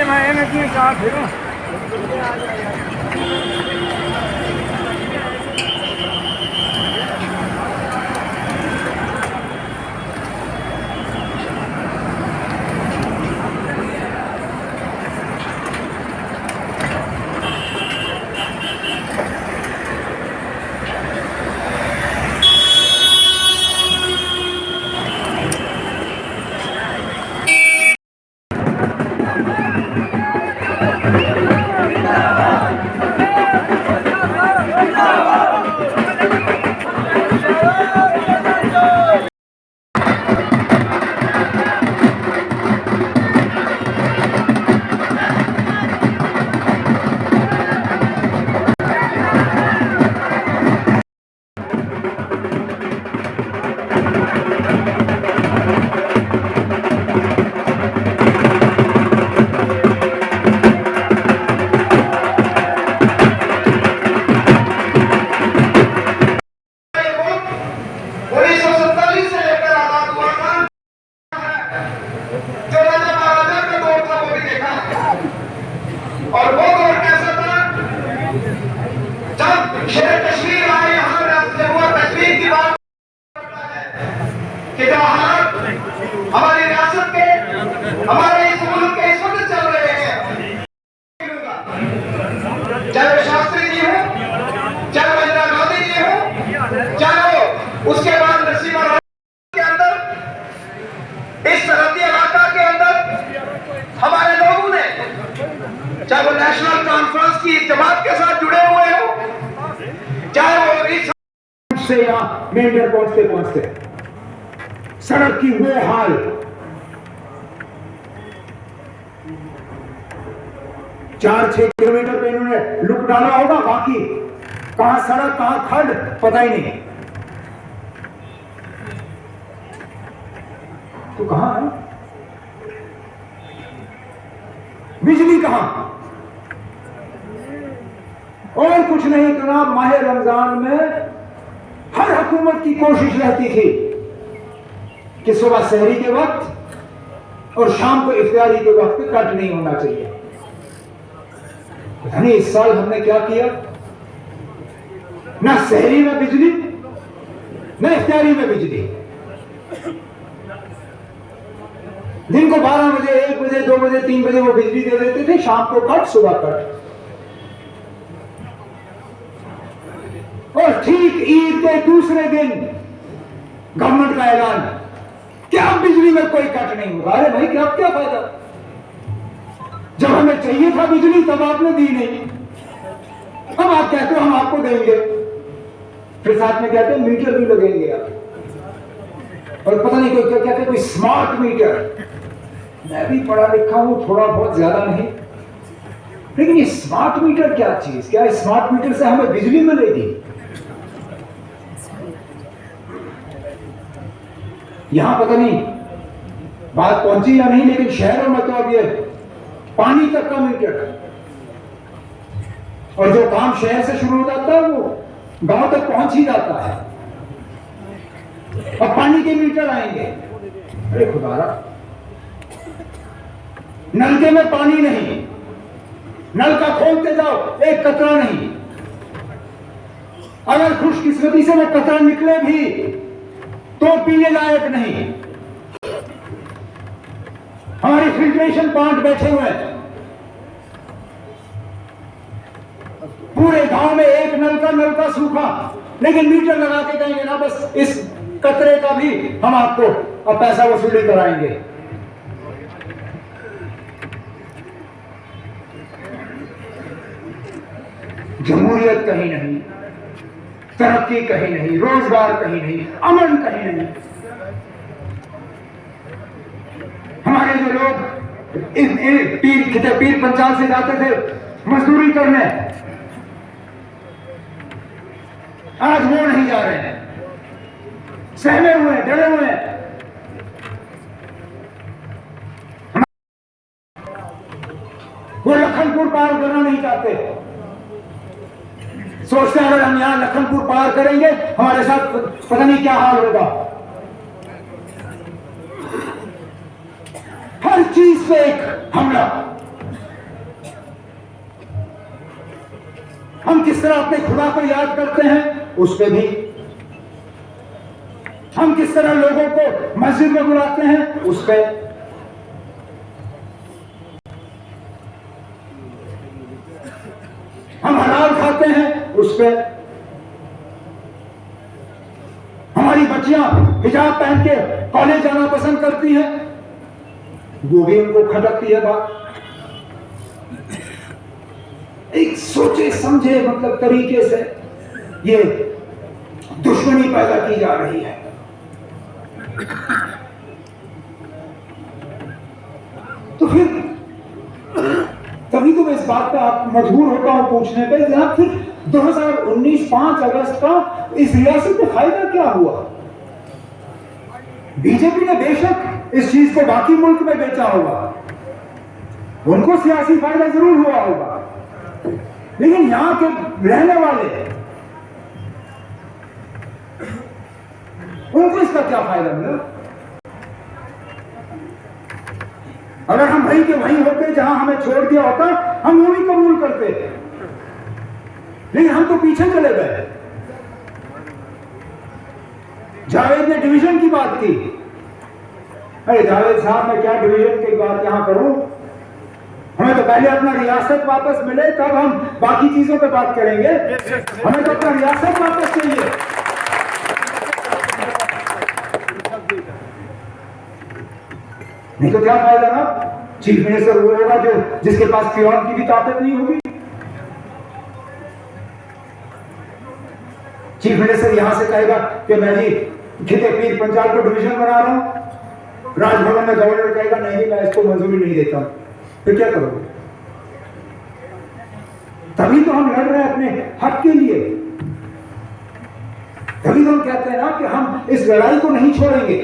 मैंने कहा फिर और वो दौर कैसा था जब शेर कश्मीर आए यहाँ से हुआ कश्मीर की बात कि जो हालात हमारी रियासत के हमारे इस मुल्क के इस वक्त चल रहे हैं, चाहे वो शास्त्री जी हो, चाहे वो इंदिरा गांधी जी हो, चाहे वो उसके बाद नसीमा के अंदर इस सरहदी इलाका के अंदर हमारे लोगों ने, चाहे वो नेशनल कॉन्फ्रेंस की जमात के साथ जुड़े हुए हो, चाहे वो इस से यहाँ मेंढर पहुंचते पहुंचते सड़क की वो हाल, चार 6 किलोमीटर पे इन्होंने लुक डाला होगा, बाकी कहां सड़क कहां खड्ड पता ही नहीं। तो कहां है बिजली, कहां? और कुछ नहीं जनाब, माह रमजान में हर हुकूमत की कोशिश रहती थी कि सुबह सहरी के वक्त और शाम को इफ्तारी के वक्त कट नहीं होना चाहिए। यानी इस साल हमने क्या किया, ना सहरी में बिजली, ना इफ्तारी में बिजली। दिन को 12 बजे, 1 बजे, 2 बजे, 3 बजे वो बिजली दे देते थे, शाम को कट, सुबह कट। और ठीक ईद के दूसरे दिन गवर्नमेंट का ऐलान कि अब बिजली में कोई कट नहीं होगा। अरे भाई, क्या फायदा, जब हमें चाहिए था बिजली तब आपने दी नहीं, अब आप कहते हो हम आपको देंगे, फिर साथ में कहते हैं मीटर भी लगेंगे आप, और पता नहीं कोई क्या कहते हैं, कोई स्मार्ट मीटर। मैं भी पढ़ा लिखा हूं, थोड़ा बहुत, ज्यादा नहीं, लेकिन ये स्मार्ट मीटर क्या चीज, क्या स्मार्ट मीटर से हमें बिजली मिलेगी? यहां पता नहीं बात पहुंची या नहीं, लेकिन शहरों में तो अब ये पानी तक का मीटर, और जो काम शहर से शुरू हो जाता है वो गांव तक पहुंच ही जाता है। अब पानी के मीटर आएंगे, अरे खुदारा, नलके में पानी नहीं, नलका खोलते जाओ, एक कतरा नहीं। अगर खुशकिस्मती से वो कतरा निकले भी तो पीने लायक नहीं। हमारे फिल्ट्रेशन प्लांट बैठे हुए हैं, पूरे गांव में एक नलका सूखा, लेकिन मीटर लगा के कहेंगे ना बस इस कतरे का भी हम आपको अब पैसा वसूली कराएंगे। जमहूरियत कहीं नहीं, तरक्की कहीं नहीं, रोजगार कहीं नहीं, अमन कहीं नहीं। हमारे जो लोग पीर पंचाल से जाते थे मजदूरी करने, आज वो नहीं जा रहे हैं, सहमे हुए, डरे हुए हैं। वो लखनपुर पार करना नहीं चाहते, सोचते हैं अगर हम यहां लखनपुर पार करेंगे हमारे साथ पता नहीं क्या हाल होगा। हर चीज पे एक हमला, हम किस तरह अपने खुदा को याद करते हैं उस पे भी, हम किस तरह लोगों को मस्जिद में बुलाते हैं उस पे, हम हलाल खाते हैं उस पे, हमारी बच्चियां हिजाब पहन के कॉलेज जाना पसंद करती हैं, वो भी उनको खटकती है बात। एक सोचे समझे मतलब तरीके से ये दुश्मनी पैदा की जा रही है। तो फिर तभी तो मैं इस बात पे आप मजबूर होता हूं पूछने पे, जनाब फिर 2019 5 अगस्त का इस रियासत में फायदा क्या हुआ? बीजेपी ने बेशक इस चीज को बाकी मुल्क में बेचा होगा, उनको सियासी फायदा जरूर हुआ होगा, लेकिन यहां के रहने वाले उनको इसका क्या फायदा मिला? अगर हम वहीं के वहीं होते जहां हमें छोड़ दिया होता, हम वो भी कबूल करते, लेकिन हम तो पीछे चले गए। जावेद ने डिवीजन की बात की। अरे जावेद साहब, मैं क्या डिवीजन की बात यहां करूं? हमें तो पहले अपना रियासत वापस मिले, तब हम बाकी चीजों पे बात करेंगे। हमें तो अपना रियासत वापस चाहिए। नहीं तो क्या फायदा ना? चीफ मिनिस्टर वो होगा जो जिसके पास पियोन की भी ताकत नहीं होगी। चीफ मिनिस्टर यहां से कहेगा कि मैं जी खिते पीर पंजाब को डिवीजन बना रहा हूं, राजभवन में गवर्नर कहेगा नहीं मैं इसको मंजूरी नहीं देता, फिर क्या करोगे? तभी तो हम लड़ रहे हैं अपने हक के लिए, तभी तो हम कहते हैं ना कि हम इस लड़ाई को नहीं छोड़ेंगे,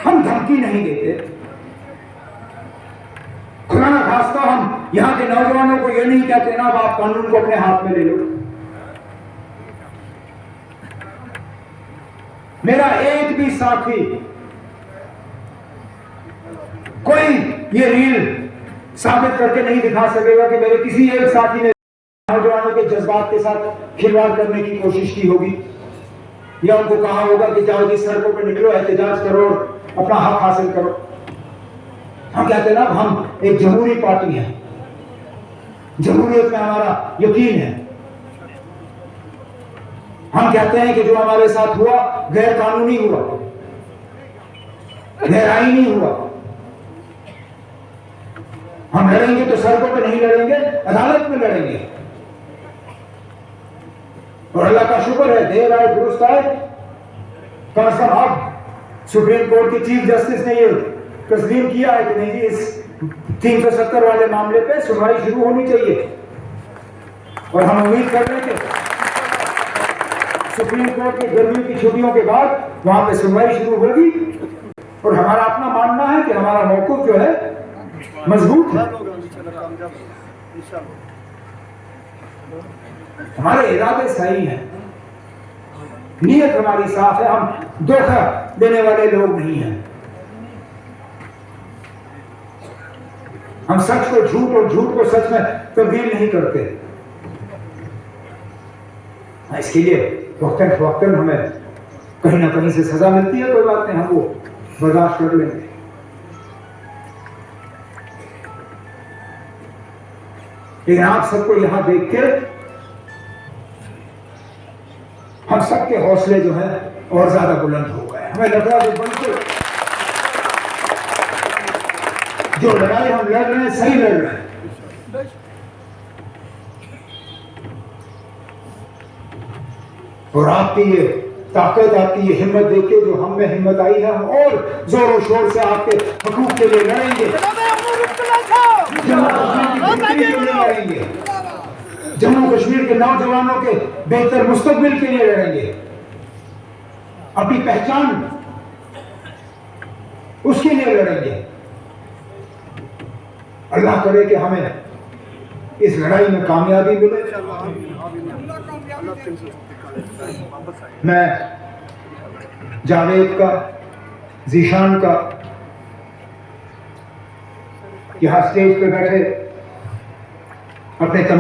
हम धमकी नहीं देते। खुदा ना खास्ता हम यहां के नौजवानों को यह नहीं कहते ना आप कानून को अपने हाथ में ले लो। मेरा एक भी साथी कोई ये रील साबित करके नहीं दिखा सकेगा कि मेरे किसी एक साथी ने नौजवानों के जज्बात के साथ खिलवाड़ करने की कोशिश की होगी, या उनको कहा होगा कि जाओ जी सड़कों पर निकलो, एहतजाज करो, अपना हक हासिल करो। हम कहते हैं ना हम एक जमहूरी पार्टी है, जमहूरियत में हमारा यकीन है। हम कहते हैं कि जो हमारे साथ हुआ गैर कानूनी हुआ, गैर आईनी हुआ। हम लड़ेंगे तो सड़कों पे नहीं लड़ेंगे, अदालत में लड़ेंगे। और अल्लाह का शुक्र है देर आए दुरुस्त आए, कम से कम अब सुप्रीम कोर्ट के चीफ जस्टिस ने ये तस्लीम किया है कि नहीं जी इस 370 वाले मामले पे सुनवाई शुरू होनी चाहिए। और हम उम्मीद कर रहे हैं कि सुप्रीम कोर्ट की गर्मियों की छुट्टियों के बाद वहां पे सुनवाई शुरू होगी। और हमारा अपना मानना है कि हमारा मौक़िफ़ जो है मजबूत है, हमारे इरादे सही हैं, नीयत हमारी साफ है, हम धोखा देने वाले लोग नहीं हैं। हम सच को झूठ और झूठ को सच में तब्दील नहीं करते। इसके लिए वक्तन फवक्तन हमें कहीं ना कहीं से सजा मिलती है, कोई बात नहीं, हम वो बर्दाश्त कर लेंगे। लेकिन आप सबको यहां देख के हम सबके हौसले जो है और ज्यादा बुलंद हो गए। हमें लग रहा है बिल्कुल जो लड़ाई हम लड़ रहे हैं सही लड़ रहे हैं। और आपकी ये ताकत, आपकी ये हिम्मत देख के जो हम में हिम्मत आई है, हम और जोरों शोर से आपके हकूक के लिए लड़ेंगे, लड़ेंगे, जम्मू कश्मीर के नौजवानों के बेहतर मुस्तकबिल के लिए लड़ेंगे, अपनी पहचान उसके लिए लड़ेंगे। अल्लाह करे कि हमें इस लड़ाई में कामयाबी मिले। मैं जावेद का, जीशान का यहाँ स्टेज पे बैठे अपने तमाम